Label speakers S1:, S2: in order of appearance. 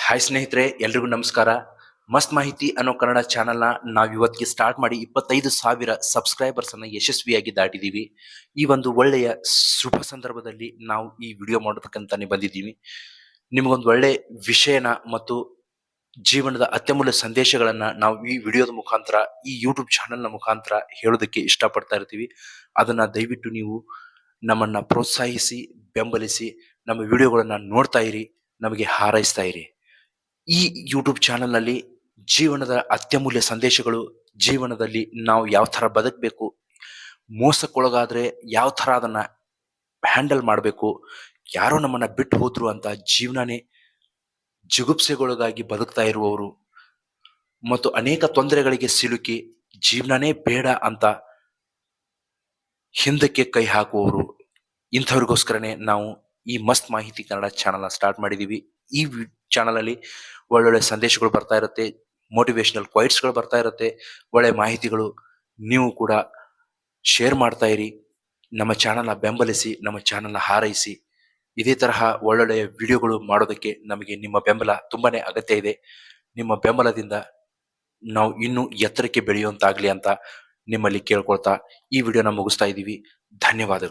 S1: Hi ಸ್ನೇಹಿತರೆ, ಎಲ್ರಿಗೂ ನಮಸ್ಕಾರ. ಮಸ್ತ್ ಮಾಹಿತಿ ಅನ್ನೋ ಕನ್ನಡ ಚಾನಲ್ನ ನಾವು ಇವತ್ತಿಗೆ ಸ್ಟಾರ್ಟ್ ಮಾಡಿ 25,000 ಸಬ್ಸ್ಕ್ರೈಬರ್ಸ್ ಅನ್ನ ಯಶಸ್ವಿಯಾಗಿ ದಾಟಿದೀವಿ. ಈ ಒಂದು ಒಳ್ಳೆಯ ಶುಭ ಸಂದರ್ಭದಲ್ಲಿ ನಾವು ಈ ವಿಡಿಯೋ ಮಾಡೋದಕ್ಕಂತಾನೆ ಬಂದಿದ್ದೀವಿ. ನಿಮಗೊಂದು ಒಳ್ಳೆ ವಿಷಯನ ಮತ್ತು ಜೀವನದ ಅತ್ಯಮೂಲ್ಯ ಸಂದೇಶಗಳನ್ನ ನಾವು ಈ ವಿಡಿಯೋದ ಮುಖಾಂತರ, ಈ ಯೂಟ್ಯೂಬ್ ಚಾನೆಲ್ನ ಮುಖಾಂತರ ಹೇಳೋದಕ್ಕೆ ಇಷ್ಟಪಡ್ತಾ ಇರ್ತೀವಿ. ಅದನ್ನ ದಯವಿಟ್ಟು ನೀವು ನಮ್ಮನ್ನ ಪ್ರೋತ್ಸಾಹಿಸಿ, ಬೆಂಬಲಿಸಿ, ನಮ್ಮ ವಿಡಿಯೋಗಳನ್ನ ನೋಡ್ತಾ ಇರಿ, ನಮಗೆ ಹಾರೈಸ್ತಾ ಇರಿ. ಈ ಯೂಟ್ಯೂಬ್ ಚಾನೆಲ್ನಲ್ಲಿ ಜೀವನದ ಅತ್ಯಮೂಲ್ಯ ಸಂದೇಶಗಳು, ಜೀವನದಲ್ಲಿ ನಾವು ಯಾವ ಥರ ಬದುಕಬೇಕು, ಮೋಸಕ್ಕೊಳಗಾದ್ರೆ ಯಾವ ಥರ ಅದನ್ನ ಹ್ಯಾಂಡಲ್ ಮಾಡಬೇಕು, ಯಾರೋ ನಮ್ಮನ್ನ ಬಿಟ್ಟು ಹೋದ್ರು ಅಂತ ಜೀವನನೇ ಜಿಗುಪ್ಸೆಗೊಳಗಾಗಿ ಬದುಕ್ತಾ ಇರುವವರು ಮತ್ತು ಅನೇಕ ತೊಂದರೆಗಳಿಗೆ ಸಿಲುಕಿ ಜೀವನನೇ ಬೇಡ ಅಂತ ಹಿಂದಕ್ಕೆ ಕೈ ಹಾಕುವವರು, ಇಂಥವ್ರಿಗೋಸ್ಕರನೇ ನಾವು ಈ ಮಸ್ತ್ ಮಾಹಿತಿ ಕನ್ನಡ ಚಾನಲ್ನ ಸ್ಟಾರ್ಟ್ ಮಾಡಿದ್ದೀವಿ. ಈ ಚಾನಲ್ ಅಲ್ಲಿ ಒಳ್ಳೊಳ್ಳೆ ಸಂದೇಶಗಳು ಬರ್ತಾ ಇರುತ್ತೆ, ಮೋಟಿವೇಶನಲ್ ಕ್ವೈಟ್ಸ್ಗಳು ಬರ್ತಾ ಇರುತ್ತೆ, ಒಳ್ಳೆ ಮಾಹಿತಿಗಳು. ನೀವು ಕೂಡ ಶೇರ್ ಮಾಡ್ತಾ ಇರಿ, ನಮ್ಮ ಚಾನಲ್ನ ಬೆಂಬಲಿಸಿ, ನಮ್ಮ ಚಾನಲ್ನ ಹಾರೈಸಿ. ಇದೇ ತರಹ ಒಳ್ಳೊಳ್ಳೆಯ ವಿಡಿಯೋಗಳು ಮಾಡೋದಕ್ಕೆ ನಮಗೆ ನಿಮ್ಮ ಬೆಂಬಲ ತುಂಬಾನೇ ಅಗತ್ಯ ಇದೆ. ನಿಮ್ಮ ಬೆಂಬಲದಿಂದ ನಾವು ಇನ್ನೂ ಎತ್ತರಕ್ಕೆ ಬೆಳೆಯುವಂತಾಗ್ಲಿ ಅಂತ ನಿಮ್ಮಲ್ಲಿ ಕೇಳ್ಕೊಳ್ತಾ ಈ ವಿಡಿಯೋನ ಮುಗಿಸ್ತಾ ಇದ್ದೀವಿ. ಧನ್ಯವಾದಗಳು.